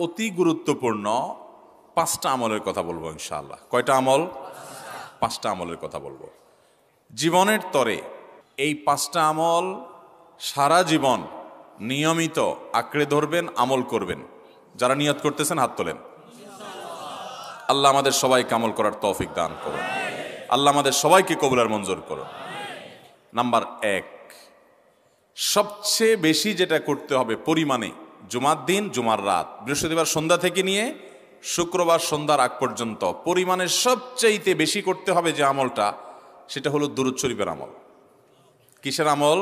অতি গুরুত্বপূর্ণ 5টা আমলের কথা বলবো ইনশাআল্লাহ। কয়টা আমল? 5টা আমলের কথা বলবো। জীবনের তরে এই 5টা আমল সারা জীবন নিয়মিত আঁকড়ে ধরবেন, আমল করবেন। যারা নিয়ত করতেছেন হাত তোলেন। আল্লাহ আমাদের সবাইকে আমল করার তৌফিক দান করুন। আল্লাহ আমাদের সবাইকে কবুল আর মঞ্জুর করুন। নাম্বার 1, সবচেয়ে বেশি যেটা করতে হবে পরিমাণে, জুমার দিন, জুমার রাত, বৃহস্পতিবার সন্ধ্যা থেকে নিয়ে শুক্রবার সন্ধ্যার আগ পর্যন্ত পরিমাণে সবচাইতে বেশি করতে হবে যে আমলটা, সেটা হলো দুরূদ শরীফের আমল। কিসের আমল?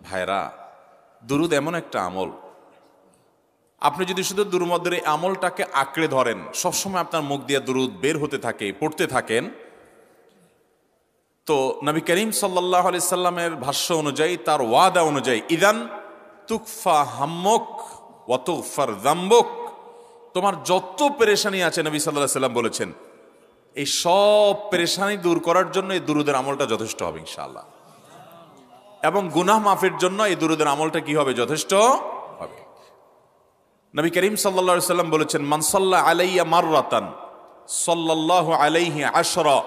ভাইরা, দুরূদ এমন একটা আমল, আপনি যদি শুধু দুরূদের এই আমলটাকে আঁকড়ে ধরেন, সবসময় আপনার মুখ দিয়ে দুরূদ বের হতে থাকে, পড়তে থাকেন, তো নবী করিম সাল্লাল্লাহু আলাইহি সাল্লামের ভাষ্য অনুযায়ী, তার ওয়াদা অনুযায়ী, ইদান তুকফা হাম্মুক ওয়া তুগফার যামবুক, তোমার যত পেরেশানি আছে নবী সাল্লাল্লাহু আলাইহি সাল্লাম বলেছেন, এই সব পেরেশানি দূর করার জন্য এই দুরূদের আমলটা যথেষ্ট হবে ইনশাআল্লাহ। এবং গুনাহ মাফের জন্য এই দুরূদের আমলটা কি হবে? যথেষ্ট হবে। নবী করিম সাল্লাল্লাহু আলাইহি সাল্লাম বলেছেন, মান সাল্লা আলাইয়া মাররাতান সাল্লাল্লাহু আলাইহি আশরা,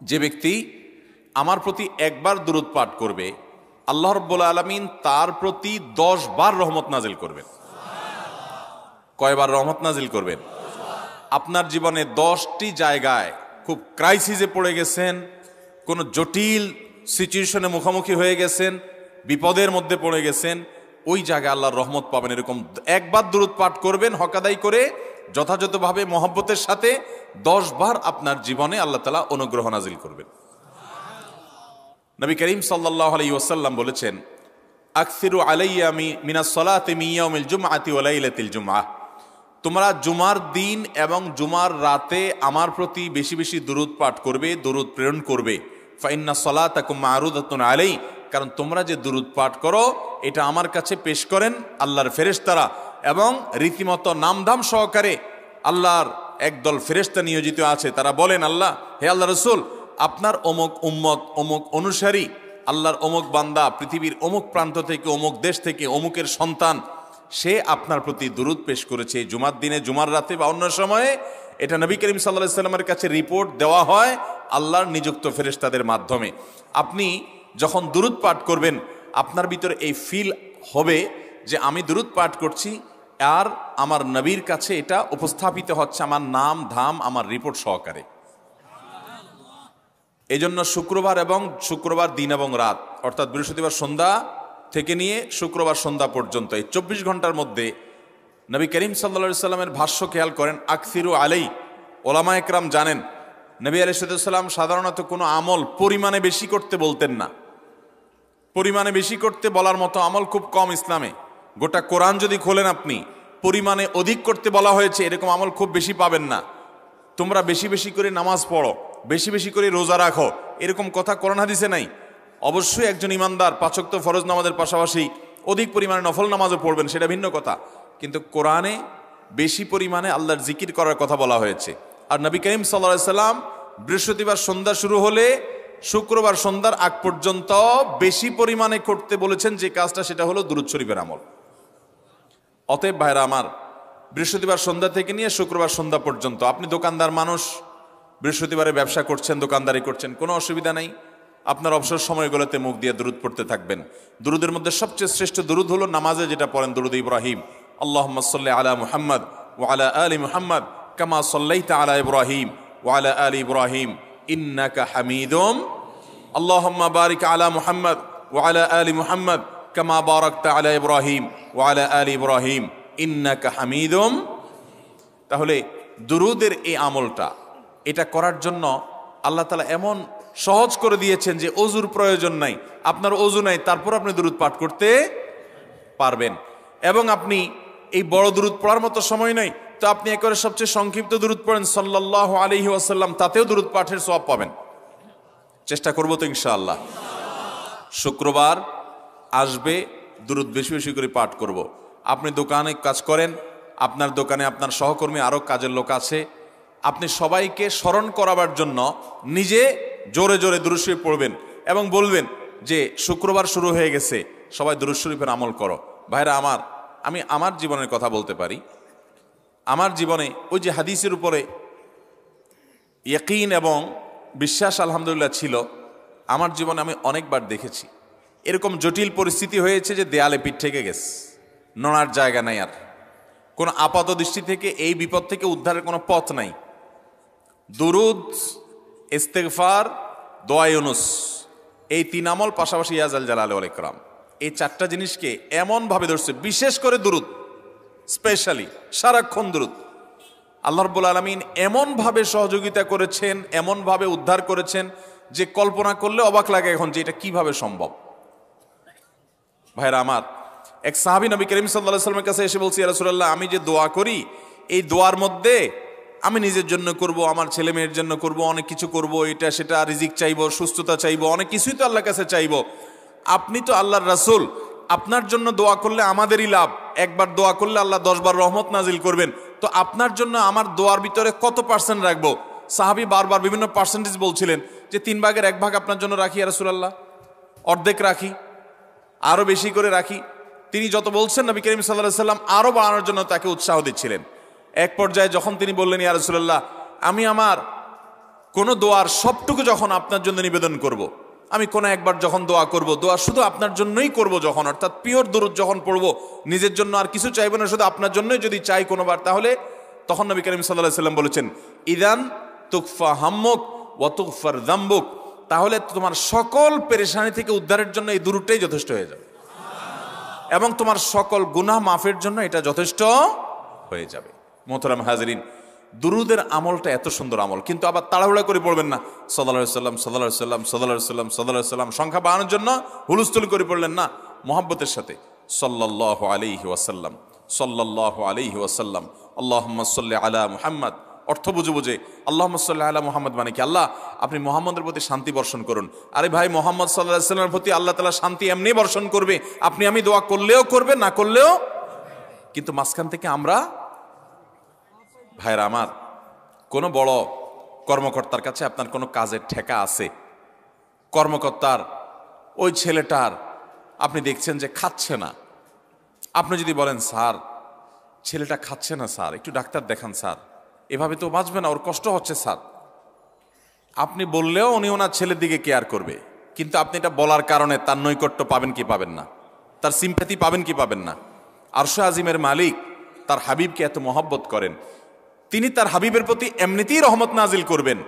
যে ব্যক্তি আমার প্রতি একবার দুরূদ পাঠ করবে, আল্লাহ রাব্বুল আলামিন তার প্রতি 10 বার রহমত নাজিল করবেন। কয়বার রহমত নাজিল করবেন? আপনার জীবনে 10টি জায়গায় খুব ক্রাইসিসে পড়ে গেছেন, কোনো জটিল সিচুয়েশনে মুখোমুখি হয়ে গেছেন, বিপদের মধ্যে পড়ে গেছেন, ওই জায়গায় আল্লাহর রহমত পাবেন। এরকম একবার দুরূদ পাঠ করবেন হক আদায় করে, যথাযথভাবে মহব্বতের সাথে 10 বার আপনার জীবনে আল্লাহ তাআলা অনুগ্রহ নাজিল করবেন। নবী করিম সাল্লাল্লাহু আলাইহি ওয়াসাল্লাম বলেছেন, আকসিরু আলাইয়া মিনাস সালাতি মিন ইয়াউমিল জুমআতি ওয়া লাইলাতিল জুমআহ, তোমরা জুমার দিন এবং জুমার রাতে আমার প্রতি বেশি বেশি দুরূদ পাঠ করবে, দুরূদ প্রেরণ করবে। ফা ইন্না সালাতাকুম মা'রুদাতুন আলাই, কারণ তোমরা যে দুরূদ পাঠ করো এটা আমার কাছে পেশ করেন আল্লাহর ফেরেশতারা, এবং রীতিমতো নামধাম সহকারে আল্লাহর একদল ফেরেশতা নিয়োজিত আছে। তারা বলেন, আল্লাহ, হে আল্লাহ রাসূল, আপনার অমুক উম্মত, অমুক অনুসারী, আল্লাহর অমুক বান্দা পৃথিবীর অমুক প্রান্ত থেকে, অমুক দেশ থেকে, অমুকের সন্তান, সে আপনার প্রতি দুরূদ পেশ করেছে জুমার দিনে, জুমার রাতে বা অন্য সময়ে। এটা নবী করিম সাল্লাল্লাহু আলাইহি সাল্লামের কাছে রিপোর্ট দেওয়া হয় আল্লাহর নিযুক্ত ফেরেশতাদের মাধ্যমে। আপনি যখন দুরূদ পাঠ করবেন, আপনার ভিতরে এই ফিল হবে যে আমি দুরূদ পাঠ করছি আর আমার নবীর কাছে এটা উপস্থাপিত হচ্ছে আমার নাম ধাম, আমার রিপোর্ট সহকারে। এই জন্য শুক্রবার দিন এবং রাত, অর্থাৎ বৃহস্পতিবার সন্ধ্যা থেকে নিয়ে শুক্রবার সন্ধ্যা পর্যন্ত এই 24 ঘন্টার মধ্যে নবী করিম সাল্লাল্লাহু আলাইহি সাল্লামের ভাষ্য খেয়াল করেন, আকসিরু আলাই। ওলামা একরাম জানেন, নবী আলাইহিস সালাম সাধারণত কোনো আমল পরিমাণে বেশি করতে বলতেন না। পরিমাণে বেশি করতে বলার মতো আমল খুব কম ইসলামে। গোটা কোরআন যদি খোলেন আপনি, পরিমাণে অধিক করতে বলা হয়েছে এরকম আমল খুব বেশি পাবেন না। তোমরা বেশি বেশি করে নামাজ পড়ো, বেশি বেশি করে রোজা রাখো, এরকম কথা কোরআন হাদিসে নাই। অবশ্যই একজন ইমানদার 5 ওয়াক্ত ফরজ নামাজের পাশাপাশি অধিক পরিমাণে নফল নামাজও পড়বেন, সেটা ভিন্ন কথা। কিন্তু কোরআনে বেশি পরিমাণে আল্লাহর জিকির করার কথা বলা হয়েছে। আর নবী করিম সাল্লাল্লাহু আলাইহি সাল্লাম বৃহস্পতিবার সন্ধ্যা শুরু হলে শুক্রবার সন্ধ্যার আগ পর্যন্ত বেশি পরিমাণে করতে বলেছেন যে কাজটা, সেটা হলো দুরূদ শরীফের আমল। অতএব ভাইরা আমার, বৃহস্পতিবার সন্ধ্যা থেকে নিয়ে শুক্রবার সন্ধ্যা পর্যন্ত, আপনি দোকানদার মানুষ, বৃহস্পতিবারে ব্যবসা করছেন, দোকানদারি করছেন, কোনো অসুবিধা নেই। আপনার অবসর সময়গুলোতে মুখ দিয়ে দুরূদ পড়তে থাকবেন। দুরূদের মধ্যে সবচেয়ে শ্রেষ্ঠ দুরূদ হলো নামাজে যেটা পড়েন, দুরূদ ইব্রাহিম। আল্লাহুম্মা সাল্লি আলা মুহাম্মদ ওয়া আলা আলি মুহাম্মদ কামা সাল্লাইতা আলা ইব্রাহিম ওয়া আলা আলি ইব্রাহিম ইন্নাকা হামিদুম। আল্লাহুম্মা বারিক আলা মুহাম্মদ ওয়া আলা আলি মুহাম্মদ কামা বারাকতা আলা ইব্রাহিম ওয়া আলা আলি ইব্রাহিম ইন্নাকা হামিদুম। তাহলে দুরূদের এই আমলটা, এটা করার জন্য আল্লাহ তাআলা এমন সহজ করে দিয়েছেন যে ওযুর প্রয়োজন নাই। আপনার ওযু নাই, তারপর আপনি দুরূদ পাঠ করতে পারবেন। এবং আপনি এই বড় দুরূদ পড়ার মতো সময় নাই, তো আপনি একেবারে সবচেয়ে সংক্ষিপ্ত দুরূদ পড়েন সাল্লাল্লাহু আলাইহি ওয়াসাল্লাম, তাতেও দুরূদ পাঠের সওয়াব পাবেন। চেষ্টা করব তো ইনশাআল্লাহ। শুক্রবার আসবে, দুরূদ বেশি বেশি করে পাঠ করব। আপনি দোকানে কাজ করেন, আপনার দোকানে আপনার সহকর্মী আরও কাজের লোক আছে, আপনি সবাইকে স্মরণ করাবার জন্য নিজে জোরে জোরে দুরূদ শরীফ পড়বেন এবং বলবেন যে শুক্রবার শুরু হয়ে গেছে, সবাই দুরূদ শরীফের আমল করো। ভাইরা আমার, আমি আমার জীবনের কথা বলতে পারি। আমার জীবনে ওই যে হাদিসের উপরে ইয়াকিন এবং বিশ্বাস আলহামদুলিল্লাহ ছিল, আমার জীবনে আমি অনেকবার দেখেছি এরকম জটিল পরিস্থিতি হয়েছে যে দেয়ালে পিঠ থেকে গেছে, নড়ার জায়গা নাই, আর কোনো আপাত দৃষ্টি থেকে এই বিপদ থেকে উদ্ধারের কোনো পথ নাই। দুরুদ, ইস্তেগফার, দোয়া ইউনুস, এই 3 আমল পাশাপাশি ইয়াজাল জালাল ওয়াল ইকরাম, এই 4টা জিনিসকে এমনভাবে ধরছে, বিশেষ করে দুরুদ, স্পেশালি সারাক্ষণ দুরুদ। আল্লাহ রাব্বুল আলামিন এমনভাবে সহযোগিতা করেছেন, এমনভাবে উদ্ধার করেছেন যে কল্পনা করলে অবাক লাগে এখন যে এটা কিভাবে সম্ভব। ভাইরা আমার, এক সাহাবী নবী করিম সাল্লাল্লাহু আলাইহি ওয়াসাল্লামের কাছে এসে বলছে, ইয়া রাসূলুল্লাহ, আমি যে দোয়া করি এই দোয়ার মধ্যে আমি নিজের জন্য করব, আমার ছেলে মেয়ের জন্য করব, অনেক কিছু করব, এটা সেটা, রিজিক চাইবো, সুস্থতা চাইবো, অনেক কিছুই তো আল্লাহর কাছে চাইবো। আপনি তো আল্লাহর রাসূল, আপনার জন্য দোয়া করলে আমাদেরই লাভ, একবার দোয়া করলে আল্লাহ 10 বার রহমত নাজিল করবেন, তো আপনার জন্য আমার দোয়ার ভিতরে কত % রাখবো? সাহাবী বারবার বিভিন্ন পার্সেন্টেজ বলছিলেন যে 3 ভাগের 1 ভাগ আপনার জন্য রাখি ইয়া রাসূলুল্লাহ, অর্ধেক রাখি, আরো বেশি করে রাখি। তিনি যত বলছেন নবী করিম সাল্লাল্লাহু আলাইহি ওয়াসাল্লাম আরো বাড়ানোর জন্য তাকে উৎসাহ দিচ্ছিলেন। এক পর্যায়ে যখন তিনি বললেন, ইয়া রাসূলুল্লাহ, আমি আমার কোন দোয়ার সবটুকু যখন আপনার জন্য নিবেদন করব, আমি কোন একবার যখন দোয়া করব, দোয়া শুধু আপনার জন্যই করব যখন, অর্থাৎ পিওর দুরূদ যখন পড়ব, নিজের জন্য আর কিছু চাইব না, শুধু আপনার জন্যই যদি চাই কোনোবার, তাহলে তখন নবী করিম সাল্লাল্লাহু আলাইহি ওয়াসাল্লাম বলেছেন, ইদান তুকফা হাম্মুক ওয়া তুগফার যামবুক, তাহলে তোমার সকল পেরেশানি থেকে উদ্ধারের জন্য এই দুরূদটাই যথেষ্ট হয়ে যাবে, এবং তোমার সকল গুনাহ মাফের জন্য এটা যথেষ্ট হয়ে যাবে। মোহতারাম হাজরিন, দুরুদের আমলটা এত সুন্দর আমল, কিন্তু আবার তাড়াহুড়া করে পড়বেন না, সাল্লাল্লাহু আলাইহি সাল্লাম সাল্লাল্লাহু আলাইহি সাল্লাম সাল্লাল্লাহু আলাইহি সাল্লাম সাল্লাল্লাহু আলাইহি সাল্লাম সংখ্যা বাড়ানোর জন্য হুলস্থুল করে পড়লেন না, মুহাব্বতের সাথে সাল্লাল্লাহু আলাইহি ওয়াসাল্লাম সাল্লাল্লাহু আলাইহি ওয়াসাল্লাম আল্লাহুম্মা সাল্লি আলা মুহাম্মদ, অর্থ বুঝে বুঝে আল্লাহুম্মা সাল্লি আলা মুহাম্মদ মানে কি, আল্লাহ আপনি মুহাম্মদের প্রতি শান্তি বর্ষণ করুন। আরে ভাই, মুহাম্মদ সাল্লাল্লাহু আলাইহি ওয়াসাল্লামের প্রতি আল্লাহ তাআলা শান্তি এমনি বর্ষণ করবে, আপনি আমি দোয়া করলেও করবে, না করলেও। কিন্তু মাঝখান থেকে আমরা, ভাইরা আমার, কোনো বড় কর্মকর্তার কাছে আপনার কোনো কাজের ঠেকা আছে, কর্মকর্তার ওই ছেলেটার আপনি দেখছেন যে খাচ্ছে না, আপনি যদি বলেন, স্যার ছেলেটা খাচ্ছে না স্যার, একটু ডাক্তার দেখান স্যার, এভাবে তো বাঁচবে না, ওর কষ্ট হচ্ছে স্যার, আপনি বললেও উনি ওনার ছেলের দিকে কেয়ার করবে, কিন্তু আপনি এটা বলার কারণে তার নৈকট্য পাবেন কি পাবেন না, তার সিম্প্যাথি পাবেন কি পাবেন না। আরশ আজিমের মালিক তার হাবিবকে এত মহব্বত করেন, তিনি তার হাবিবের প্রতি এমনিতেই রহমত নাজিল করবেন,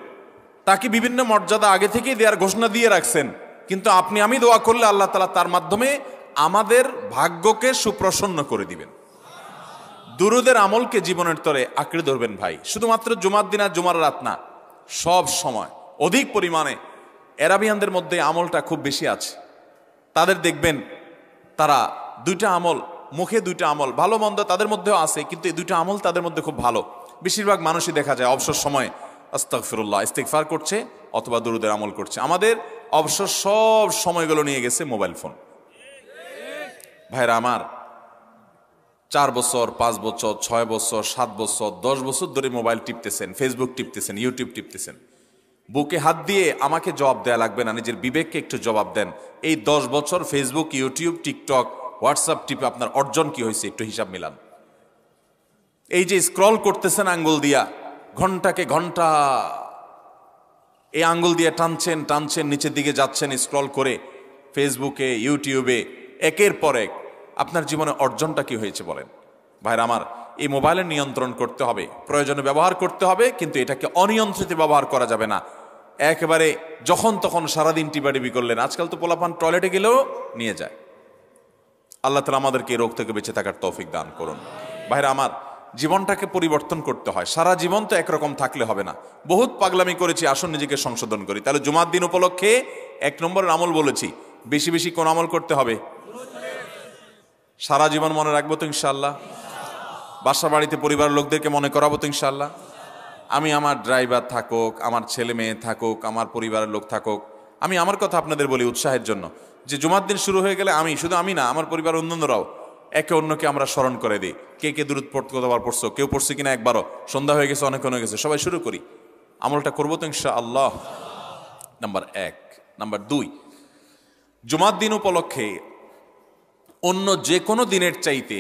তাকে বিভিন্ন মর্যাদা আগে থেকেই দেওয়ার ঘোষণা দিয়ে রাখছেন, কিন্তু আপনি আমি দোয়া করলে আল্লাহ তাআলা তার মাধ্যমে আমাদের ভাগ্যকে সুপ্রসন্ন করে দিবেন। দুরুদের আমলকে জীবনের তরে আঁকড়ে ধরবেন ভাই, শুধুমাত্র জুমার দিন আর জুমার রাত না, সব সময় অধিক পরিমাণে। এরাবিয়ানদের মধ্যে আমলটা খুব বেশি আছে, তাদের দেখবেন তারা 2টা আমল, মুখে 2টা আমল, ভালো মন্দ তাদের মধ্যেও আছে, কিন্তু এই 2টা আমল তাদের মধ্যে খুব ভালো। বেশিরভাগ মানুষই দেখা যায় অবসর সময়ে আস্তাগফিরুল্লাহ, ইস্তিগফার করছে অথবা দুরুদের আমল করছে। আমাদের অবসর সব সময়গুলো নিয়ে গেছে মোবাইল ফোন। ভাইরা আমার, 4 বছর 5 বছর 6 বছর 7 বছর 10 বছর ধরে মোবাইল টিপতেছেন, ফেসবুক টিপতেছেন, ইউটিউব টিপতেছেন। বুকে হাত দিয়ে আমাকে জবাব দেয়া লাগবে না, নিজের বিবেককে একটু জবাব দেন। এই 10 বছর ফেসবুক, ইউটিউব, টিকটক, হোয়াটসঅ্যাপ টিপে আপনার অর্জন কি হয়েছে একটু হিসাব মিলান। এই যে স্ক্রল করতেছেন আঙ্গুল দিয়া, ঘন্টাকে ঘন্টা এই আঙ্গুল দিয়ে টানছেন টানছেন, নিচের দিকে যাচ্ছেন স্ক্রল করে ফেসবুকে, ইউটিউবে, একের পর এক, আপনার জীবনে অর্জনটা কি হয়েছে বলেন? ভাইরা আমার, এই মোবাইলের নিয়ন্ত্রণ করতে হবে, প্রয়োজনে ব্যবহার করতে হবে, কিন্তু এটাকে অনিয়ন্ত্রিত ব্যবহার করা যাবে না। একেবারে যখন তখন সারাদিন টিপাটিপি করলেন, আজকাল তো পোলাপান টয়লেটে গেলেও নিয়ে যায়। আল্লাহ তাআলা আমাদেরকে এই রোগ থেকে বেঁচে থাকার তৌফিক দান করুন। ভাইরা আমার, জীবনটাকে পরিবর্তন করতে হয়, সারা জীবন তো একরকম থাকলে হবে না। বহুত পাগলামি করেছি, আসুন নিজেকে সংশোধন করি। তাহলে জুমার দিন উপলক্ষে 1 নম্বরের আমল বলেছি, বেশি বেশি কোন আমল করতে হবে? সারা জীবন মনে রাখবো তো ইনশাআল্লাহ? বাসা বাড়িতে পরিবারের লোকদেরকে মনে করাবো তো ইনশাআল্লাহ? আমি আমার ড্রাইভার থাকুক, আমার ছেলে মেয়ে থাকুক, আমার পরিবারের লোক থাকুক, আমি আমার কথা আপনাদের বলি উৎসাহের জন্য, যে জুমার দিন শুরু হয়ে গেলে আমি, শুধু আমি না, আমার পরিবার অন্যান্যরাও একে অন্যকে আমরা স্মরণ করে দিই। কে কে দুরূদ পড়তে কতবার পড়ছো, কেউ পড়ছে কিনা একবারও, সন্ধ্যা হয়ে গেছে, অনেক হয়ে গেছে, সবাই শুরু করি, আমলটা করবো তো ইনশাআল্লাহ। নাম্বার 1। নাম্বার 2, জুমার দিন উপলক্ষে অন্য যে কোনো দিনের চাইতে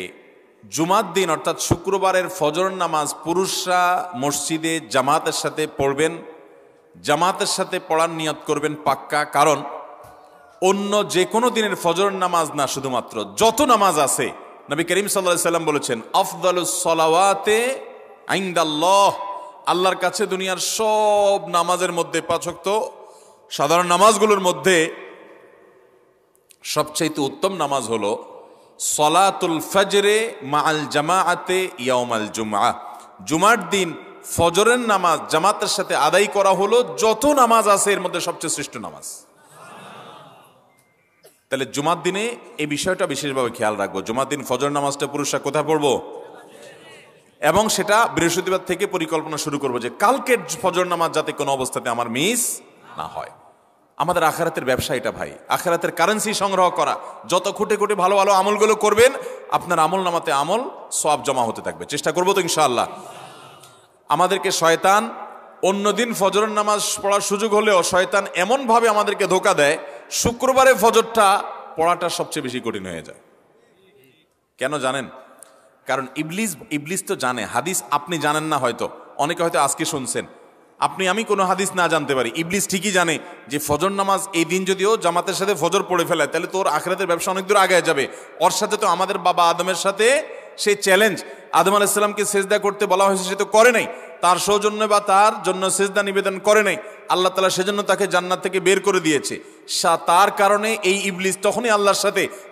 জুমার দিন অর্থাৎ শুক্রবারের ফজর নামাজ পুরুষরা মসজিদে জামাতের সাথে পড়বেন, জামাতের সাথে পড়ার নিয়ত করবেন পাক্কা। কারণ অন্য যে কোনো দিনের ফজর নামাজ না, শুধুমাত্র যত নামাজ আছে, নবী করিম সাল্লাল্লাহু আলাইহি সাল্লাম বলেছেন আফদালুস সালাওয়াতে ইনদাল্লাহ, আল্লাহর কাছে দুনিয়ার সব নামাজের মধ্যে, 5 ওয়াক্ত সাধারণ নামাজগুলোর মধ্যে সবচেয়ে উত্তম নামাজ হলো সলাতুল ফজরে মাআল জামাআতে ইয়াউমাল জুমআ, জুমার দিন ফজরের নামাজ জামাতের সাথে আদায় করা হলো যত নামাজ আছে এর মধ্যে সবচেয়ে শ্রেষ্ঠ নামাজ। তাহলে জুমার দিনে এই বিষয়টা বিশেষভাবে খেয়াল রাখবো। জুমার দিন ফজর নামাজটা পুরুষরা কোথায় পড়বো, এবং সেটা বৃহস্পতিবার থেকে পরিকল্পনা শুরু করবো যে কালকের ফজর নামাজ যাতে কোনো অবস্থাতে আমার মিস না হয়। আমাদের আখিরাতের ব্যবসা এটা ভাই, আখিরাতের কারেন্সি সংগ্রহ করা। যত খুঁটে খুঁটে ভালো ভালো আমলগুলো করবেন, আপনার আমল নামাতে আমল সওয়াব জমা হতে থাকবে। চেষ্টা করবো তো ইনশাআল্লাহ। আমাদেরকে শয়তান অন্যদিন ফজরের নামাজ পড়ার সুযোগ হলেও শয়তান এমনভাবে আমাদেরকে ধোঁকা দেয়, শুক্রবারে ফজরটা পড়াটা সবচেয়ে বেশি কঠিন হয়ে যায়। কেন জানেন? কারণ ইবলিস তো জানে হাদিস, আপনি জানেন না, হয়তো অনেকে হয়তো আজকে শুনছেন, আমি কোনো হাদিস না জানতে পারি, ইবলিস ঠিকই জানে যে ফজর নামাজ এই দিন যদিও জামাতের সাথে ফজর পড়ে ফেলায় তাহলে তোর আখিরাতের ব্যবসা অনেক দূর আগে যাবে। ওর সাথে তো আমাদের বাবা আদমের সাথে সেই চ্যালেঞ্জ, আদম আলাইহিস সালামকে সিজদা করতে বলা হয়েছে, সে তো করে নাই, তার সৌজন্য বা তার জন্য সিজদা নিবেদন করে নাই, আল্লাহ তাআলা সেজন্য তাকে জান্নাত থেকে বের করে দিয়েছে। তার কারণে এই ইবলিস তখনই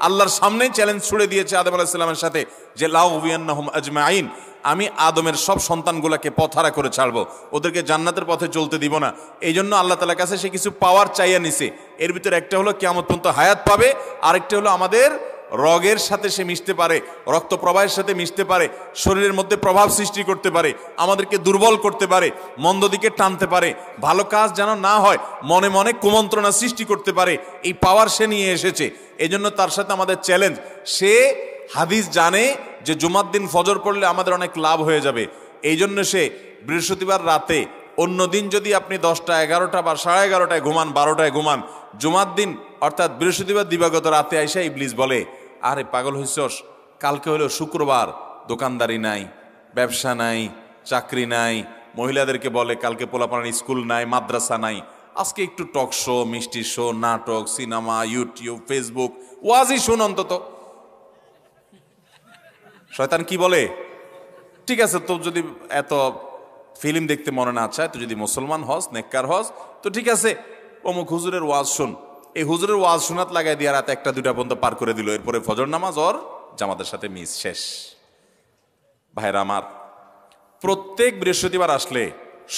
আল্লাহর সামনে চ্যালেঞ্জ ছুড়ে দিয়েছে আদম আলাইহিস সালামের সাথে যে লা উবিয়ান্নাহুম আজমাইন, আমি আদমের সব সন্তানগুলোকে পথহারা করে ছাড়বো, ওদেরকে জান্নাতের পথে চলতে দিব না। এই জন্য আল্লাহ তাআলার কাছে সে কিছু পাওয়ার চাইয়া নিছে। এর ভিতরে একটা হলো কিয়ামত পর্যন্ত হায়াত পাবে, আরেকটা হলো আমাদের রগের সাথে সে মিশতে পারে, রক্ত প্রবাহের সাথে মিশতে পারে, শরীরের মধ্যে প্রভাব সৃষ্টি করতে পারে, আমাদেরকে দুর্বল করতে পারে, মন্দ দিকে টানতে পারে, ভালো কাজ যেন না হয় মনে মনে কুমন্ত্রণা সৃষ্টি করতে পারে। এই পাওয়ার সে নিয়ে এসেছে। এই জন্য তার সাথে আমাদের চ্যালেঞ্জ। সে হাদিস জানে যে জুমার দিন ফজর পড়লে আমাদের অনেক লাভ হয়ে যাবে। এই জন্য সে বৃহস্পতিবার রাতে, অন্য দিন যদি আপনি 10টা 11টা বা 11:30টায় ঘুমান, 12টায় ঘুমান, জুমার দিন অর্থাৎ বৃহস্পতিবার দিবাগত রাতে আইসা ইবলিস বলে, আরে পাগল হইছস, কালকে হলো শুক্রবার, দোকানদারি নাই, ব্যবসা নাই, চাকরি নাই, মহিলাদেরকে বলে কালকে পোলাপানের স্কুল নাই, মাদ্রাসা নাই, আজকে একটু টক শো, মিষ্টি শো, নাটক, সিনেমা, ইউটিউব, ফেসবুক, ওয়াজই শুন অন্তত। শয়তান কি বলে, ঠিক আছে তো যদি এত ফিল্ম দেখতে মনে না চায়, তো যদি মুসলমান হস, নেককার হস, তো ঠিক আছে অমুক হুজুরের ওয়াজ শুন। এই হুজুরের ওয়াজ শোনাত লাগাই দিয়ে রাতে 1টা 2টা পর্যন্ত পার করে দিল। এরপরে ফজর নামাজ ওর জামাতের সাথে মিস, শেষ। ভাইরা আমার, প্রত্যেক বৃহস্পতিবার আসলে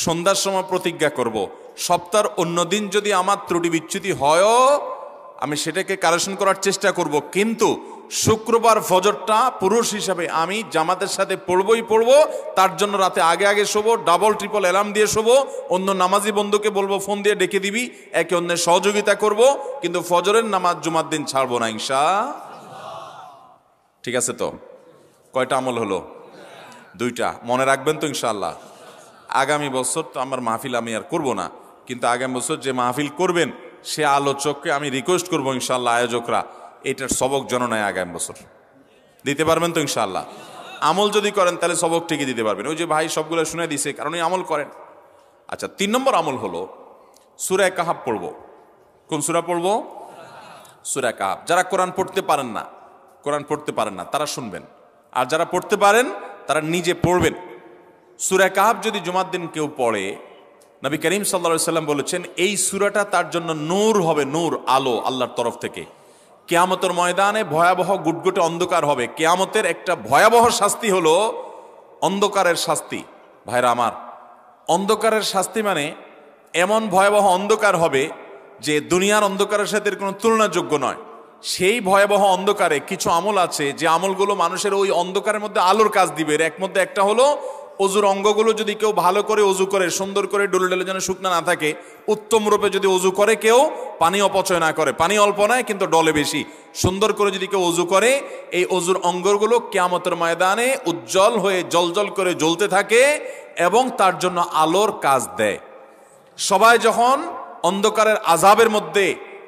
সন্ধ্যার সময় প্রতিজ্ঞা করব, সপ্তাহের অন্য দিন যদি আমার ত্রুটি বিচ্যুতি হয়ও আমি সেটাকে কারেকশন করার চেষ্টা করব, কিন্তু শুক্রবার ফজরটা পুরুষ হিসাবে আমি জামাতের সাথে পড়বই পড়বো। তার জন্য রাতে আগে আগে শোবো, ডাবল ট্রিপল অ্যালার্ম দিয়ে শোবো, অন্য নামাজি বন্ধুকে বলবো ফোন দিয়ে ডেকে দিবি, একে অন্যের সহযোগিতা করব, কিন্তু ফজরের নামাজ জুমার দিন ছাড়বো না ইনশাআল্লাহ। ঠিক আছে তো? কয়টা আমল হলো? 2টা। মনে রাখবেন তো ইনশাআল্লাহ? আগামী বছর তো আমার মাহফিল আমি আর করব না, কিন্তু আগামী বছর যে মাহফিল করবেন সে আলোচককে আমি রিকোয়েস্ট করবো ইনশাআল্লাহ, আয়োজকরা এটার সবক জননায় আগামী বছর দিতে পারবেন তো ইনশাআল্লাহ? আমল যদি করেন তাহলে সবক ঠিকই দিতে পারবেন। ওই যে ভাই সবগুলো শুনে দিছে, কারণ এই আমল করেন। আচ্ছা, 3 নম্বর আমল হলো সূরা কাহাফ পড়বো। কোন সূরা পড়বো? সূরা কাহাফ। যারা কোরআন পড়তে পারেন না তারা শুনবেন, আর যারা পড়তে পারেন তারা নিজে পড়বেন। সূরা কাহাফ যদি জুমার দিন কেউ পড়ে, নবী করিম সাল্লাল্লাহু আলাইহি সাল্লাম বলেছেন এই সূরাটা তার জন্য নূর হবে, নূর, আলো আল্লাহর তরফ থেকে। কিয়ামতের ময়দানে ভয়াবহ গুটগুটে অন্ধকার হবে। কিয়ামতের একটা ভয়াবহ শাস্তি হলো অন্ধকারের শাস্তি। ভাইরা আমার, অন্ধকারের শাস্তি মানে এমন ভয়াবহ অন্ধকার হবে যে দুনিয়ার অন্ধকারের সাথে কোনো তুলনাযোগ্য নয়। সেই ভয়াবহ অন্ধকারে কিছু আমল আছে যে আমলগুলো মানুষের ওই অন্ধকারের মধ্যে আলোর কাজ দিবে। এর মধ্যে একটা হলো অজুর অঙ্গগুলো যদি কেউ ভালো করে অজু করে, সুন্দর করে ডলে ডলে যেন শুকনা না থাকে, উত্তম রূপে যদি অজু করে কেউ, পানি অপচয় না করে, পানি অল্প নেয় কিন্তু ডলে বেশি, সুন্দর করে যদি কেউ অজু করে, এই অজুর অঙ্গগুলো কিয়ামতের ময়দানে উজ্জ্বল হয়ে জলজল করে জ্বলতে থাকে এবং তার জন্য আলোর কাজ দেয়। সবাই যখন অন্ধকারের আযাবের মধ্যে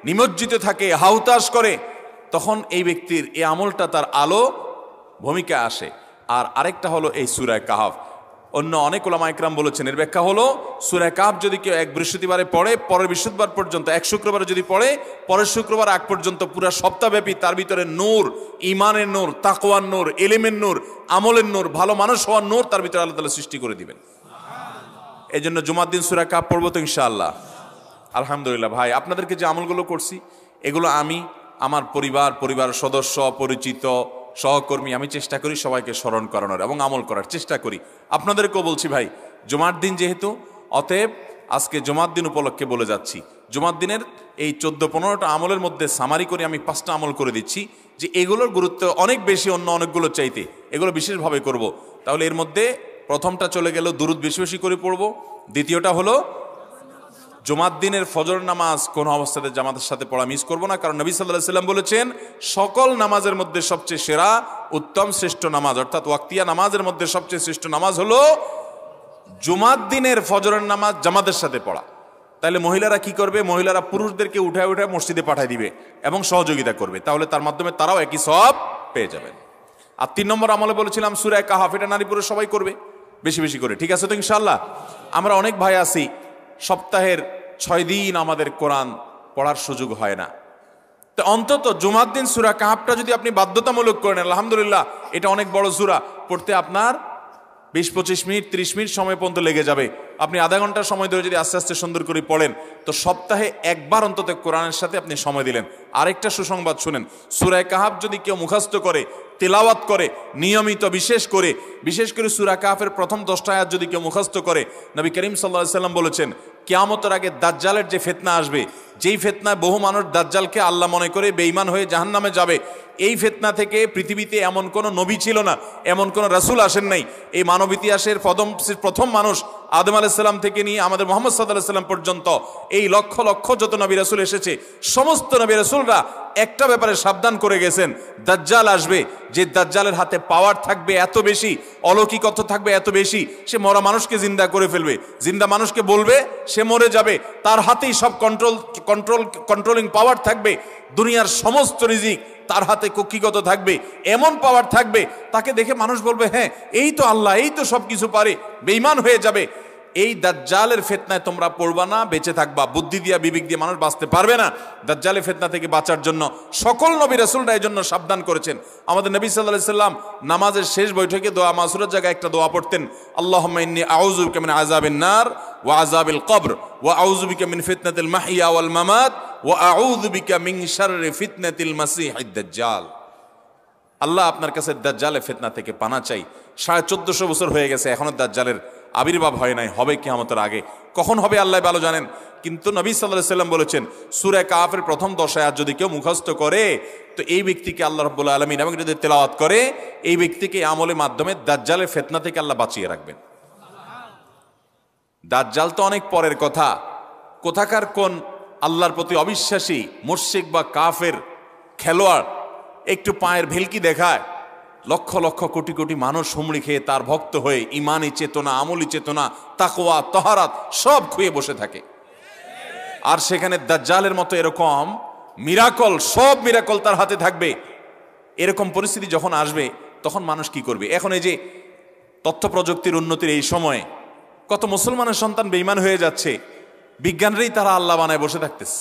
নিমজ্জিত থাকে, হাউতাশ করে, তখন এই ব্যক্তির এই আমলটা তার আলো ভূমিকা আসে। আর আরেকটা হলো এই সূরা কাহফ। অন্য অনেক উলামা ইকরাম বলেছেন এর ব্যাখ্যা হলো সূরা কাহফ যদি কেউ এক বৃহস্পতিবারে পড়ে, পরের বৃহস্পতিবার পর্যন্ত, এক শুক্রবারে যদি পড়ে, পরের শুক্রবার আগ পর্যন্ত পুরো সপ্তাহব্যাপী তার ভিতরে নূর, ইমানের নূর, তাকওয়ার নূর, ইলমের নূর, আমলের নূর, ভালো মানুষ হওয়ার নূর তার ভিতরে আল্লাহ তাআলা সৃষ্টি করে দিবেন। এই জন্য জুমার দিন সূরা কাহফ পড়বো তো ইনশাআল্লাহ। আলহামদুলিল্লাহ ভাই, আপনাদেরকে যে আমলগুলো করছি এগুলো আমি, আমার পরিবার সদস্য, পরিচিত, সহকর্মী, আমি চেষ্টা করি সবাইকে স্মরণ করানোর এবং আমল করার চেষ্টা করি। আপনাদেরকেও বলছি ভাই, জুমার দিন যেহেতু, অতএব আজকে জুমার দিন উপলক্ষে বলে যাচ্ছি, জুমার দিনের এই 14-15টা আমলের মধ্যে সামারি করে আমি 5টা আমল করে দিচ্ছি যে এগুলোর গুরুত্ব অনেক বেশি অন্য অনেকগুলো চাইতে, এগুলো বিশেষভাবে করব। তাহলে এর মধ্যে প্রথমটা চলে গেল দুরুদ বেশি বেশি করে পড়ব। দ্বিতীয়টা হলো জুমার দিনের ফজর নামাজ কোন অবস্থাতে জামাতের সাথে পড়া মিস করব না, কারণ নবী সাল্লাল্লাহু আলাইহি সাল্লাম বলেছেন সকল নামাজের মধ্যে সবচেয়ে সেরা, উত্তম, শ্রেষ্ঠ নামাজ, অর্থাৎ ওয়াক্তিয়া নামাজের মধ্যে সবচেয়ে শ্রেষ্ঠ নামাজ হলো জুমার দিনের ফজরের নামাজ জামাতের সাথে পড়া। তাহলে মহিলারা কি করবে? মহিলারা পুরুষদেরকে উঠায় উঠায় মসজিদে পাঠিয়ে দিবে এবং সহযোগিতা করবে, তাহলে তার মাধ্যমে তারাও একই সওয়াব পেয়ে যাবেন। আর 3 নম্বর আমলে বলেছিলাম সূরা কাহফ, এটা নারী পুরুষ সবাই করবে বেশি বেশি করে, ঠিক আছে তো ইনশাআল্লাহ? আমরা অনেক ভাই আছি সপ্তাহের 6 দিন আমাদের কোরআন পড়ার সুযোগ হয় না, তো অন্তত জুমার দিন সূরা কাহফটা যদি আপনি বাধ্যতামূলক করেন, আলহামদুলিল্লাহ, এটা অনেক বড় সূরা, পড়তে আপনার 20-25 মিনিট 30 মিনিট সময় পর্যন্ত লেগে যাবে। আপনি আধা ঘন্টা সময় ধরে যদি আস্তে আস্তে সুন্দর করে পড়েন, তো সপ্তাহে একবার অন্তত কোরআনের সাথে আপনি সময় দিলেন। আরেকটা সুসংবাদ শুনেন, সূরা কাহফ যদি কেউ মুখস্থ করে, তেলাওয়াত করে নিয়মিত, বিশেষ করে সূরা কাহফের প্রথম 10টা আয়াত যদি কেউ মুখস্থ করে, নবী করিম সাল্লাল্লাহু আলাইহি সাল্লাম বলেছেন কিয়ামতের আগে দাজ্জালের যে ফিতনা আসবে, যেই ফিতনায় বহু মানুষ দাজ্জালকে আল্লাহ মনে করে বেঈমান হয়ে জাহান্নামে যাবে, এই ফিতনা থেকে পৃথিবীতে এমন কোন নবী ছিল না, এমন কোন রাসূল আসেন নাই। এই মানব ইতিহাসের প্রথম মানুষ আদম আলাইহিস সালাম থেকে নিয়ে আমাদের মুহাম্মদ সাল্লাল্লাহু আলাইহি সাল্লাম পর্যন্ত এই লক্ষ লক্ষ যত নবী রাসূল এসেছে, সমস্ত নবী রাসূলরা একটা ব্যাপারে সাবধান করে গেছেন, দাজ্জাল আসবে, যে দাজ্জালের হাতে পাওয়ার থাকবে এত বেশি, অলৌকিকত্ব থাকবে এত বেশি, সে মরা মানুষকে জিন্দা করে ফেলবে, জিন্দা মানুষকে বলবে সে মরে যাবে, তার হাতেই সব কন্ট্রোলিং পাওয়ার থাকবে, দুনিয়ার সমস্ত রিজিক তার হাতে কক্ষিগত থাকবে, এমন পাওয়ার থাকবে তাকে দেখে মানুষ বলবে হ্যাঁ এই তো আল্লাহ, এই তো সব কিছু পারে, বেঈমান হয়ে যাবে। এই দাজ্জালের ফিতনায় তোমরা পড়বা না, বেঁচে থাকবা। বুদ্ধি দিয়া বিবেক দিয়ে মানুষ বাঁচতে পারবে না। দাজ্জালের ফিতনা থেকে বাঁচার জন্য সকল নবী রাসূলরা এই জন্য সাবধান করেছেন। আমাদের নবী সাল্লাল্লাহু আলাইহি সাল্লাম নামাজের শেষ বৈঠকে দোয়া মাসুরের জায়গায় একটা দোয়া পড়তেন, আল্লাহুম্মা ইন্নী আউযু বিকা মিন আযাবিন নার ওয়া আযাবিল কবর ওয়া আউযু বিকা মিন ফিতনাতিল মাহইয়া ওয়াল মামাত ওয়া আউযু বিকা মিন শাররি ফিতনাতিল মাসীহিদ দাজ্জাল। আল্লাহ আপনার কাছে দাজ্জালের ফিতনা থেকে পানা চাই। 1450 বছর হয়ে গেছে, এখনো দাজ্জালের আবির্ভাব হয় নাই, হবে কিয়ামতের আগে। কখন হবে আল্লাহ ভালো জানেন। কিন্তু নবী সাল্লাল্লাহু আলাইহি সাল্লাম বলেছেন সূরা কাহফের প্রথম 10 আয়াত যদি কেউ মুখস্থ করে, তো এই ব্যক্তিকে আল্লাহ রাব্বুল আলামিন এবং যদি তেলাওয়াত করে, এই ব্যক্তিকে আমলের মাধ্যমে দাজ্জালের ফিতনা থেকে আল্লাহ বাঁচিয়ে রাখবেন। দাজ্জাল তো অনেক পরের কথা, কোথাকার কোন আল্লাহর প্রতি অবিশ্বাসী মুশরিক বা কাফের খেলোয়াড় একটু পায়ের ভেলকি দেখায়, লক্ষ লক্ষ কোটি কোটি মানুষ হুমড়ি খেয়ে তার ভক্ত হয়ে ইমানি চেতনা, আমলি চেতনা, তাকওয়া, তাহারাত সব খুঁয়ে বসে থাকে। আর সেখানে দাজ্জালের মতো এরকম মিরাকল, সব মিরাকল তার হাতে থাকবে। এরকম পরিস্থিতি যখন আসবে তখন মানুষ কি করবে? এখন এই যে তথ্য প্রযুক্তির উন্নতির এই সময়ে কত মুসলমানের সন্তান বেঈমান হয়ে যাচ্ছে, বিজ্ঞানরেই তারা আল্লাহ বানায় বসে থাকতেছে,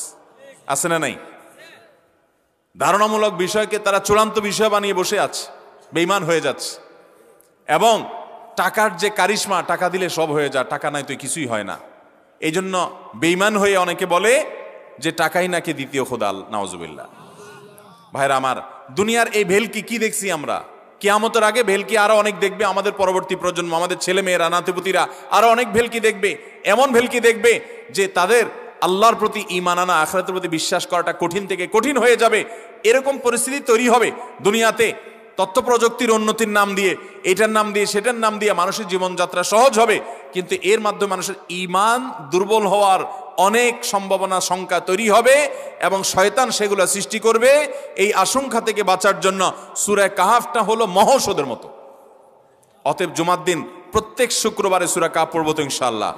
আছে না নাই? ধারণামূলক বিষয়কে তারা চূড়ান্ত বিষয় বানিয়ে বসে আছে, বেঈমান হয়ে যাচ্ছে। এবং টাকার যে কারিশমা, টাকা দিলে সব হয়ে যায়, টাকা নাই তো কিছুই হয় না। এই জন্য বেঈমান হয়ে অনেকে বলে যে টাকাই নাকি দ্বিতীয় খোদা, নাউজুবিল্লাহ। ভাইরা আমার, দুনিয়ার এই ভেলকি কি দেখছি আমরা? কিয়ামতের আগে ভেলকি আরো অনেক দেখবে আমাদের পরবর্তী প্রজন্ম, আমাদের ছেলে মেয়েরা, নাতিপুতিরা আরো অনেক ভেলকি দেখবে। এমন ভেলকি দেখবে যে তাদের আল্লাহর প্রতি ঈমান আনা, আখিরাতের প্রতি বিশ্বাস করাটা কঠিন থেকে কঠিন হয়ে যাবে। এরকম পরিস্থিতি তৈরি হবে দুনিয়াতে। তথ্য প্রযুক্তির উন্নতির নাম দিয়ে, এটার নাম দিয়ে, সেটার নাম দিয়ে মানুষের জীবনযাত্রা সহজ হবে, কিন্তু এর মাধ্যমে মানুষের ঈমান দুর্বল হওয়ার অনেক সম্ভাবনা, শঙ্কা তৈরি হবে এবং শয়তান সেগুলো সৃষ্টি করবে। এই আশঙ্কা থেকে বাঁচার জন্য সূরা কাহফটা হলো মহৌষধের মতো। অতএব জুমার দিন প্রত্যেক শুক্রবারে সূরা কাহফ পড়ব তো ইনশাআল্লাহ।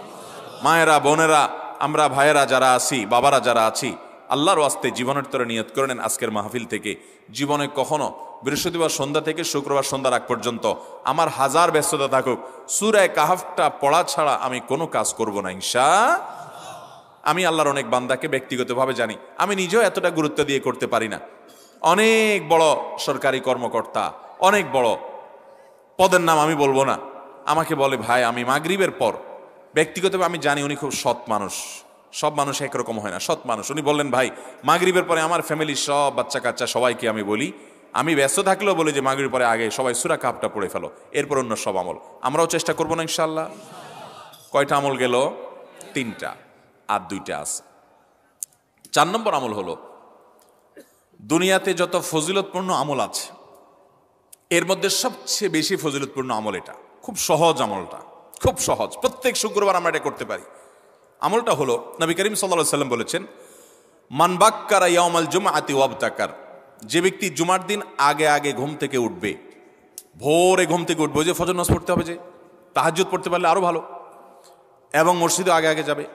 মায়েরা, বোনেরা, আমরা ভাইয়েরা যারা আছি, বাবারা যারা আছি, আল্লাহর ওয়াস্তে জীবনের তরে নিয়ত করে নেন আজকের মাহফিল থেকে জীবনে কখনো বৃহস্পতিবার সন্ধ্যা থেকে শুক্রবার সন্ধ্যার আগ পর্যন্ত আমার হাজার ব্যস্ততা থাকুক, সূরা কাহাফটা পড়া ছাড়া আমি কোনো কাজ করব না আমি আল্লাহর অনেক বান্দাকে ব্যক্তিগতভাবে জানি, আমি নিজেও এতটা গুরুত্ব দিয়ে করতে পারি না। অনেক বড় সরকারি কর্মকর্তা, অনেক বড় পদের নাম আমি বলবো না, আমাকে বলে ভাই আমি মাগরিবের পর, ব্যক্তিগতভাবে আমি জানি উনি খুব সৎ মানুষ, সব মানুষ একরকম হয় না, সৎ মানুষ। উনি বললেন ভাই মাগরিবের পরে আমার ফ্যামিলির সব বাচ্চা কাচ্চা সবাইকে আমি বলি, আমি ব্যস্ত থাকলেও বলি যে মাগরিবের পরে আগে সবাই সূরা কাহাফটা পড়ে ফেলো, এরপর অন্য সব আমল। আমরাও চেষ্টা করবো না ইনশাআল্লাহ। কয়টা আমল গেল? 3টা, আর 2টা আছে। 4 নম্বর আমল হলো, দুনিয়াতে যত ফজিলতপূর্ণ আমল আছে এর মধ্যে সবচেয়ে বেশি ফজিলতপূর্ণ আমল এটা, খুব সহজ আমলটা, খুব সহজ, প্রত্যেক শুক্রবার আমরা এটা করতে পারি। আমলটা হলো নবী করিম সাল্লাল্লাহু আলাইহি ওয়াসাল্লাম বলেছেন, মান বাক্কারা ইয়াউমাল জুমআতি ওয়াবতাকার, যে ব্যক্তি জুমার দিন আগে আগে ঘুম থেকে উঠবে, ভোরে ঘুম থেকে উঠবে, যে ফজর নামাজ পড়তে হবে, যে তাহাজ্জুদ পড়তে পারলে আরো ভালো, এবং মসজিদে আগে আগে যাবে,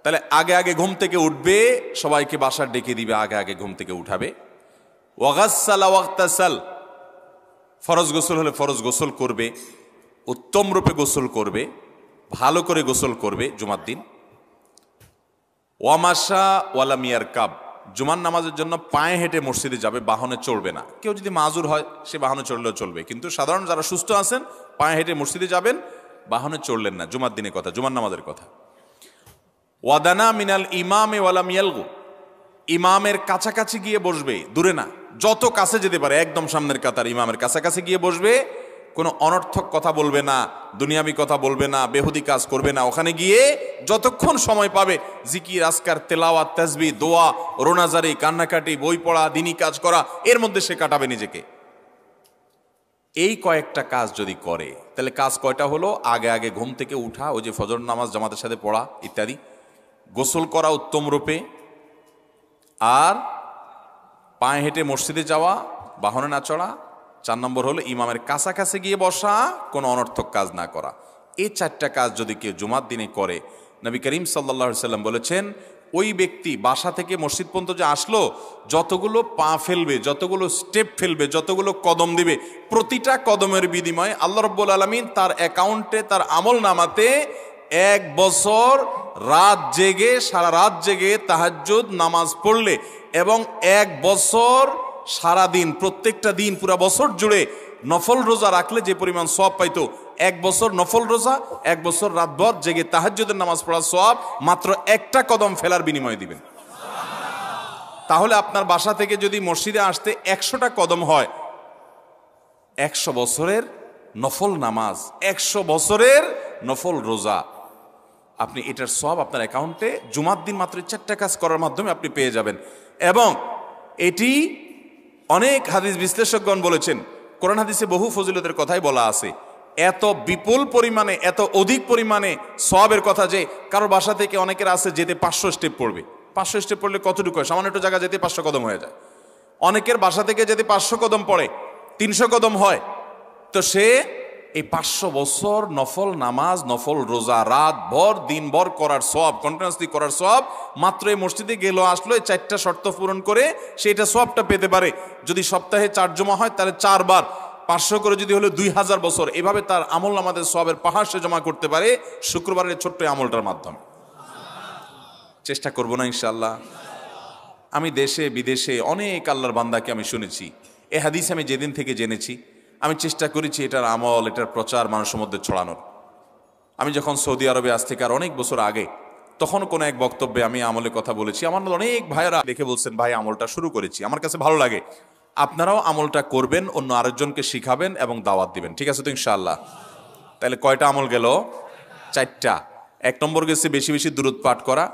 তাহলে আগে আগে ঘুম থেকে উঠবে, সবাইকে বাসার ডেকে দিবে, আগে আগে ঘুম থেকে উঠাবে। ওয়াগাসসালা ওয়াগতাসাল, ফরজ গোসল হলে ফরজ গোসল করবে, উত্তম রূপে গোসল করবে, ভালো করে গোসল করবে জুমার দিন। ওয়ামাশা ওয়ালাম ইয়ারকাব, জুমার নামাজের জন্য পায়ে হেঁটে মসজিদে যাবে, বাহনে চড়বে না। কেউ যদি মাজুর হয় সে বাহনে চড়লেও চলবে, কিন্তু সাধারণ যারা সুস্থ আছেন পায়ে হেঁটে মসজিদে যাবেন, বাহনে চড়লেন না, জুমার দিনের কথা, জুমার নামাজের কথা। ওয়াদানা মিনাল ইমামে ওয়ালাম ইয়ালগু, ইমামের কাছাকাছি গিয়ে বসবে, দূরে না, যত কাছে যেতে পারে একদম সামনের কাতার ইমামের কাছাকাছি গিয়ে বসবে, কোনো অনর্থক কথা বলবে না, দুনিয়াবি কথা বলবে না, বেহুদি কাজ করবে না। ওখানে গিয়ে যতক্ষণ সময় পাবে জিকির, আজকার, তেলাওয়াত, তাসবিহ, দোয়া, রোনাজারি, কান্নাকাটি, বই পড়া, দিনী কাজ করা, এর মধ্যে সে কাটাবে নিজেকে। এই কয়েকটা কাজ যদি করে তাহলে কাজ কয়টা হলো? আগে আগে ঘুম থেকে উঠা, ওই যে ফজর নামাজ জামাতের সাথে পড়া ইত্যাদি, গোসল করা উত্তম রূপে, আর পায়ে হেঁটে মসজিদে যাওয়া, বাহনে না চড়া। 4 নম্বর হলো ইমামের কাছাকাছি গিয়ে বসা, কোনো অনর্থক কাজ না করা। এই 4টা কাজ যদি কেউ জুমার দিনে করে, নবী করিম সাল্লাল্লাহু আলাইহি সাল্লাম বলেছেন ওই ব্যক্তি বাসা থেকে মসজিদ পর্যন্ত যে আসলো, যতগুলো পা ফেলবে, যতগুলো স্টেপ ফেলবে, যতগুলো কদম দিবে, প্রতিটা কদমের বিনিময়ে আল্লাহ রাব্বুল আলামিন তার অ্যাকাউন্টে, তার আমল নামাতে 1 বছর রাত জেগে, সারা রাত জেগে তাহাজ্জুদ নামাজ পড়লে, এবং 1 বছর সারা দিন, প্রত্যেকটা দিন পুরা বছর জুড়ে নফল রোজা রাখলে যে পরিমাণ সওয়াব পাইতো, 1 বছর নফল রোজা, 1 বছর রাতভর জেগে তাহাজ্জুদের নামাজ পড়ার সওয়াব মাত্র একটা কদম ফেলার বিনিময়ে দিবেন। তাহলে আপনার বাসা থেকে যদি মসজিদে আসতে 100টা কদম হয়, 100 বছরের নফল নামাজ, 100 বছরের নফল রোজা, আপনি এটার সওয়াব আপনার অ্যাকাউন্টে জুমার দিন মাত্র 4টা কাজ করার মাধ্যমে আপনি পেয়ে যাবেন। এবং এটি অনেক হাদিস বিশ্লেষকগণ বলেছেন, কোরআন হাদিসে বহু ফজিলতের কথাই বলা আছে, এত বিপুল পরিমাণে, এত অধিক পরিমাণে সওয়াবের কথা যে কারো বাসা থেকে অনেকের আছে যেতে 500 স্টেপ পড়বে। 500 স্টেপ পড়লে কতটুকু হয়? সামান্য একটু জায়গা যেতে 500 কদম হয়ে যায়। অনেকের বাসা থেকে যেতে 500 কদম পড়ে 300 কদম হয়, তো সে এই 500 বছর নফল নামাজ, নফল রোজা, রাত ভর দিন ভর করার সওয়াব, কন্টিনিউয়াসলি করার সওয়াব মাত্র এই মসজিদে গেল আসলো, এই 4টা শর্ত পূরণ করে সেটা সওয়াবটা পেতে পারে। যদি সপ্তাহে 4 জমা হয় তাহলে 4 বার 500 করে যদি হলো 2000 বছর, এভাবে তার আমল নামাজের সওয়াবের পাহাড় সে জমা করতে পারে শুক্রবারের ছোট্ট আমলটার মাধ্যমে। চেষ্টা করব না ইনশাআল্লাহ। আমি দেশে বিদেশে অনেক আল্লাহর বান্দাকে আমি শুনেছি, এ হাদিস আমি যেদিন থেকে জেনেছি আমি চেষ্টা করেছি এটার আমল, এটার প্রচার মানুষের মধ্যে ছড়ানোর। আমি যখন সৌদি আরবে আজ থেকে আর অনেক বছর আগে, তখন কোনো এক বক্তব্যে আমি আমলের কথা বলেছি, আমার অনেক ভাইয়েরা দেখে বলছেন ভাই আমলটা শুরু করেছি, আমার কাছে ভালো লাগে, আপনারাও আমলটা করবেন, অন্য আরেকজনকে শিখাবেন এবং দাওয়াত দিবেন, ঠিক আছে তো ইনশাআল্লাহ? তাহলে কয়টা আমল গেল? 4টা। 1 নম্বর গেছে বেশি বেশি দুরূদ পাঠ করা,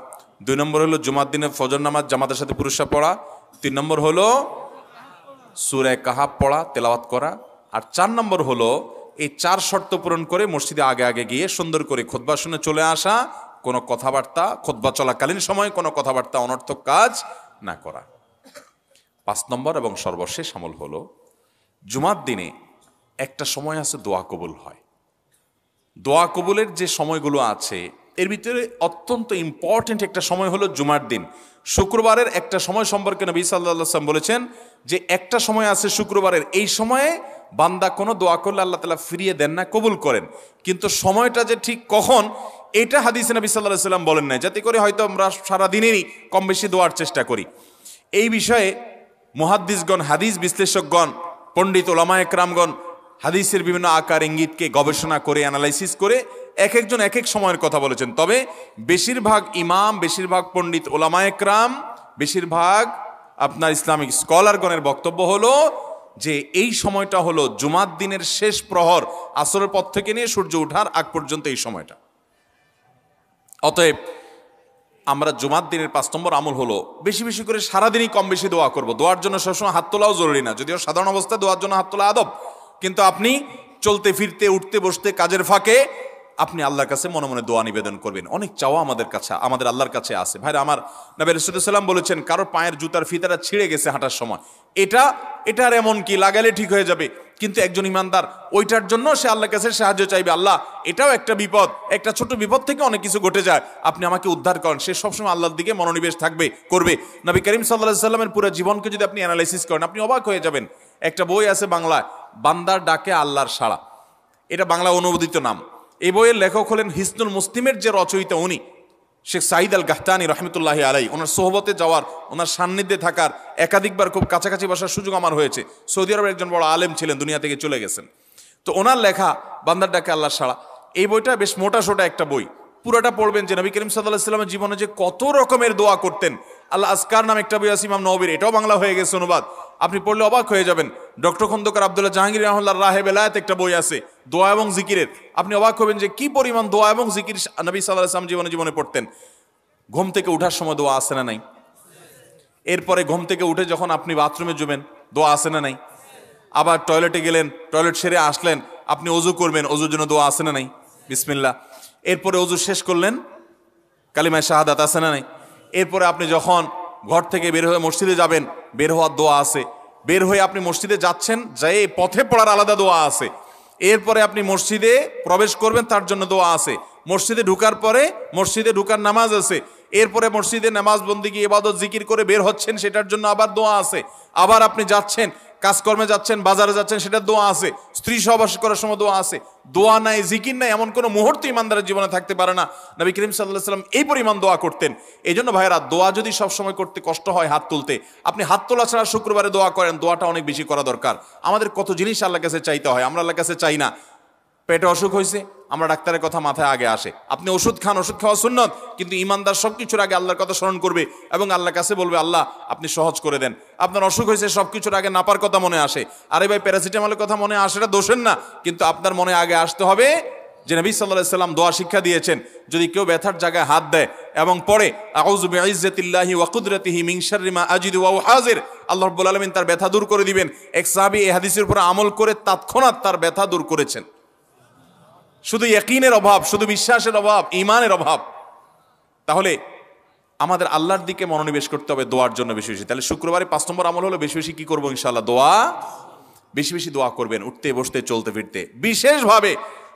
2 নম্বর হলো জুমার দিনে ফজর নামাজ জামাতের সাথে পুরুষরা পড়া, 3 নম্বর হলো সূরা কাহাফ পড়া, তেলাওয়াত করা, আর 4 নম্বর হলো এই 4 শর্ত পূরণ করে মসজিদে আগে আগে গিয়ে সুন্দর করে খুতবা শুনে চলে আসা, কোনো কথাবার্তা, খুতবা চলাকালীন সময় কোনো কথাবার্তা, অনর্থক কাজ না করা। 5 নম্বর এবং সর্বশেষ আমল হলো জুমার দিনে একটা সময় আছে দোয়া কবুল হয়। দোয়া কবুলের যে সময়গুলো আছে এর ভিতরে অত্যন্ত ইম্পর্টেন্ট একটা সময় হলো জুমার দিন। শুক্রবারের একটা সময় সম্পর্কে নবী সাল্লাল্লাহু আলাইহি ওয়াসাল্লাম বলেছেন যে একটা সময় আছে শুক্রবারের, এই সময়ে বান্দা কোনো দোয়া করলে আল্লাহ তাআলা ফিরিয়ে দেন না, কবুল করেন। কিন্তু সময়টা যে ঠিক কখন, এটা হাদিসে নবী সাল্লাল্লাহু আলাইহি ওয়াসাল্লাম বলেন নাই, যাতে করে হয়তো আমরা সারাদিনেরই কম বেশি দোয়ার চেষ্টা করি। এই বিষয়ে মুহাদ্দিসগণ, হাদিস বিশ্লেষকগণ, পণ্ডিত ওলামায়ে কেরামগণ হাদিসের বিভিন্ন আকার ইঙ্গিতকে গবেষণা করে অ্যানালাইসিস করে এক একজন এক এক সময়ের কথা বলেছেন। তবে বেশিরভাগ ইমাম, বেশিরভাগ পণ্ডিত ওলামায়ে কেরাম, বেশিরভাগ আপনার ইসলামিক স্কলারগণের বক্তব্য হলো যে এই সময়টা হলো জুমার দিনের শেষ প্রহর, আসরের পর থেকে নিয়ে সূর্য ওঠার আগ পর্যন্ত এই সময়টা। অতএব আমরা জুমার দিনের 5 নম্বর আমল হলো বেশি বেশি করে সারাদিনই কম বেশি দোয়া করব। দোয়ার জন্য সবসময় হাত তোলাও জরুরি না, যদিও সাধারণ অবস্থায় দোয়ার জন্য হাত তোলা আদব, কিন্তু আপনি চলতে ফিরতে, উঠতে বসতে, কাজের ফাঁকে আপনি আল্লাহর কাছে মনে মনে দোয়া নিবেদন করবেন। অনেক চাওয়া আমাদের কাছে, আমাদের আল্লাহর কাছে আছে। ভাইরা আমার, নবী রাসূলুল্লাহ সাল্লাল্লাহু আলাইহি ওয়াসাল্লাম বলেছেন কারোর পায়ের জুতার ফিতাটা ছিঁড়ে গেছে হাঁটার সময়, এটার এমন কি লাগালে ঠিক হয়ে যাবে, কিন্তু একজন ইমানদার ওইটার জন্য সে আল্লাহর কাছে সাহায্য চাইবে, আল্লাহ এটাও একটা বিপদ, একটা ছোট বিপদ থেকে অনেক কিছু ঘটে যায়, আপনি আমাকে উদ্ধার করেন। সে সবসময় আল্লাহর দিকে মনোনিবেশ করবে। নবী করিম সাল্লাল্লাহু আলাইহি ওয়াসাল্লামের পুরো জীবনকে যদি আপনি অ্যানালাইসিস করেন, আপনি অবাক হয়ে যাবেন। একটা বই আছে বাংলায়, বান্দার ডাকে আল্লাহর সাড়া, এটা বাংলা অনুবাদিত নাম। এই বইয়ের লেখক হলেন হিসনুল মুসলিমের যে রচয়িতা, উনি শেখ সাঈদ আল গাহতানি রহমতুল্লাহি আলাইহি। ওনার সোহবতে যাওয়ার, ওনার সান্নিধ্যে থাকার, একাধিকবার খুব কাছাকাছি বসার সুযোগ আমার হয়েছে। সৌদি আরবের একজন বড় আলেম ছিলেন, দুনিয়া থেকে চলে গেছেন। তো ওনার লেখা বান্দার ডাকে আল্লাহর সাড়া, এই বইটা বেশ মোটা সোটা একটা বই। পুরোটা পড়বেন যে নবী করিম সাল্লাল্লাহু আলাইহি ওয়াসাল্লামের জীবনে যে কত রকমের দোয়া করতেন। আল্লাহ আজকার নাম একটা বই আছে ইমাম নববীর, এটাও বাংলা হয়ে গেছে অনুবাদ, আপনি পড়লে অবাক হয়ে যাবেন। ডক্টর খন্দকার আব্দুল্লাহ জাহাঙ্গীর রাহমাতুল্লাহ রাহে বেলায়েত একটা বই আছে দোয়া এবং জিকিরের, আপনি অবাক হবেন যে কি পরিমাণ দোয়া এবং জিকির নবী সাল্লাল্লাহু আলাইহি ওয়াসাল্লাম জীবনে পড়তেন। ঘুম থেকে উঠার সময় দোয়া আছে না নাই? এরপরে ঘুম থেকে উঠে যখন আপনি বাথরুমে যাবেন, দোয়া আছে না নাই? আবার টয়লেটে গেলেন, টয়লেট সেরে আসলেন, আপনি ওযু করবেন, ওযুর জন্য দোয়া আছে না নাই? বিসমিল্লাহ। এরপরে ওযু শেষ করলেন, কালিমায়ে শাহাদাত আছে না নাই? এরপরে আপনি যখন ঘর থেকে বের হয়ে মসজিদে যাবেন, বের হওয়ার দোয়া আছে। বের হয়ে আপনি মসজিদে যাচ্ছেন, যাই পথে পড়ার আলাদা দোয়া আছে। এরপরে আপনি মসজিদে প্রবেশ করবেন, তার জন্য দোয়া আছে। মসজিদে ঢুকার পরে মসজিদে ঢুকার নামাজ আছে। এরপরে মসজিদে নামাজ বন্দিগি ইবাদত জিকির করে বের হচ্ছেন, সেটার জন্য আবার দোয়া আছে। আবার আপনি যাচ্ছেন, কাজকর্মে যাচ্ছেন, বাজারে যাচ্ছেন, সেটার দোয়া আছে। স্ত্রী সহবাস করার সময় দোয়া আছে। দোয়া নাই, জিকির নাই, এমন কোনো মুহূর্ত ইমানদারের জীবনে থাকতে পারে না। নবী করিম সাল্লাল্লাহু আলাইহি ওয়াসাল্লাম এই পরিমাণ দোয়া করতেন। এই জন্য ভাইয়েরা, দোয়া যদি সবসময় করতে কষ্ট হয় হাত তুলতে, আপনি হাত তোলা ছাড়া শুক্রবারে দোয়া করেন, দোয়াটা অনেক বেশি করা দরকার। আমাদের কত জিনিস আল্লাহর কাছে চাইতে হয়, আমরা আল্লাহর কাছে চাই না। পেটে অসুখ হয়েছে, আমরা ডাক্তারের কথা মাথায় আগে আসে, আপনি ওষুধ খান, ওষুধ খাওয়া সুন্নত, কিন্তু ইমানদার সবকিছুর আগে আল্লাহর কথা স্মরণ করবে এবং আল্লাহর কাছে বলবে, আল্লাহ আপনি সহজ করে দেন। আপনার অসুখ হয়েছে, সবকিছুর আগে নাপার কথা মনে আসে, আরে ভাই প্যারাসিটামলের কথা মনে আসে, এটা দোষের না, কিন্তু আপনার মনে আগে আসতে হবে যে নবী সাল্লাল্লাহু আলাইহি ওয়াসাল্লাম দোয়া শিক্ষা দিয়েছেন, যদি কেউ ব্যথার জায়গায় হাত দেয় এবং পড়ে আউযু বিইজ্জাতিল্লাহি ওয়া কুদরাতিহি মিন শাররি মা আজিদু ওয়া হাজির, আল্লাহ রাব্বুল আলামিন তার ব্যথা দূর করে দিবেন। এক সাহাবী এই হাদিসের উপর আমল করে তৎক্ষণাৎ তার ব্যথা দূর করেছেন। শুধু ইয়াকিনের অভাব, শুধু বিশ্বাসের অভাব, ঈমানের অভাব। তাহলে আমাদের আল্লাহর দিকে মনোনিবেশ করতে হবে দোয়ার জন্য বেশি বেশি। তাহলে শুক্রবারে 5 নম্বর আমল হলো বেশি বেশি কি করবো? ইনশাআল্লাহ দোয়া, বেশি বেশি দোয়া করবেন, উঠতে বসতে চলতে ফিরতে। বিশেষভাবে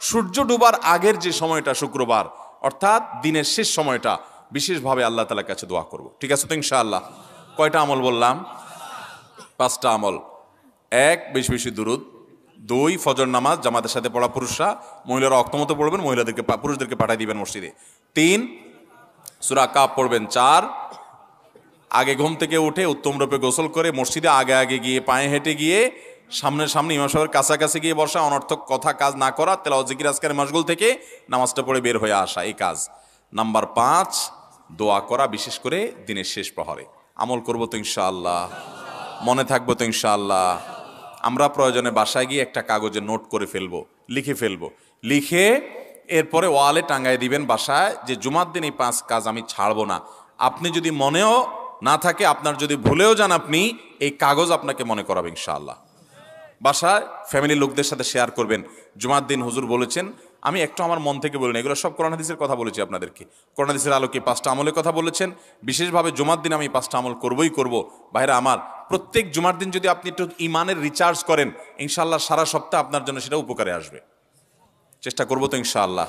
সূর্য ডুবার আগের যে সময়টা শুক্রবার, অর্থাৎ দিনের শেষ সময়টা, বিশেষভাবে আল্লাহ তাআলার কাছে দোয়া করব। ঠিক আছে তো ইনশাআল্লাহ? কয়টা আমল বললাম? 5টা আমল। 1, বেশি বেশি দুরুদ। 2, ফজর নামাজ জামাতের সাথে পড়া পুরুষরা, মহিলারা অক্তমতো পড়বেন, পুরুষদেরকে পাঠিয়ে দিবেন মসজিদে। 3, সূরা কাফ পড়বেন। 4, আগে ঘুম থেকে উঠে উত্তম রূপে গোসল করে মসজিদে আগে আগে গিয়ে পায়ে হেঁটে গিয়ে সামনে ইমাম সাহেবের কাছাকাছি গিয়ে বসা, অনর্থক কথা কাজ না করা, তেলাওয়াত জিকির আজকারের মশগুল থেকে নামাজটা পড়ে বের হয়ে আসা, এই কাজ। নাম্বার 5, দোয়া করা, বিশেষ করে দিনের শেষ প্রহরে। আমল করবো তো ইনশাআল্লাহ? মনে থাকবো তো ইনশাআল্লাহ? আমরা প্রয়োজনে বাসায় গিয়ে একটা কাগজে নোট করে ফেলবো, লিখে ফেলবো, লিখে এরপরে ওয়ালে টাঙ্গায় দিবেন বাসায় যে জুমার দিন এই 5 কাজ আমি ছাড়বো না। আপনি যদি মনেও না থাকে, আপনার যদি ভুলেও যান, আপনি এই কাগজ আপনাকে মনে করাবে ইনশাআল্লাহ। বাসায় ফ্যামিলির লোকদের সাথে শেয়ার করবেন, জুমার দিন হুজুর বলেছেন, আমি একটু আমার মন থেকে বলিনি, এগুলো সব কোরআন হাদিসের কথা বলেছি আপনাদেরকে। কোরআন হাদিসের আলোকে 5টা আমলের কথা বলেছেন, বিশেষভাবে জুমার দিন আমি 5টা আমল করবই করব। ভাইরা আমার, প্রত্যেক জুমার দিন যদি আপনি একটু ইমানের রিচার্জ করেন, ইনশাআল্লাহ সারা সপ্তাহ আপনার জন্য সেটা উপকারে আসবে। চেষ্টা করবো তো ইনশাআল্লাহ?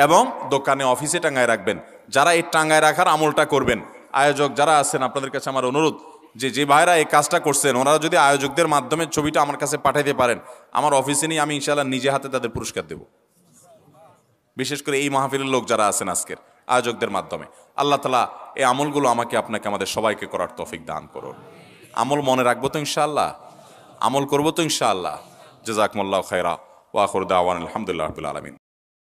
এবং দোকানে অফিসে টাঙায় রাখবেন। যারা এই টাঙায় রাখার আমলটা করবেন, আয়োজক যারা আছেন আপনাদের কাছে আমার অনুরোধ, যে ভাইরা এই কাজটা করছেন ওনারা যদি আয়োজকদের মাধ্যমে ছবিটা আমার কাছে পাঠাইতে পারেন, আমার অফিসে নিয়ে আমি ইনশাআল্লাহ নিজে হাতে তাদের পুরস্কার দেব। বিশেষ করে এই মাহফিলের লোক যারা আছেন আজকের আয়োজকদের মাধ্যমে। আল্লাহ তাআলা এই আমলগুলো আমাকে আপনাকে আমাদের সবাইকে করার তৌফিক দান করুন। আমল মনে রাখবো তো ইনশাআল্লাহ, আমল করবো তো ইনশাআল্লাহ। জাযাকুমুল্লাহু খায়রা ওয়া আখিরু দাওয়ানা আলহামদুলিল্লাহি রাব্বিল আলামিন।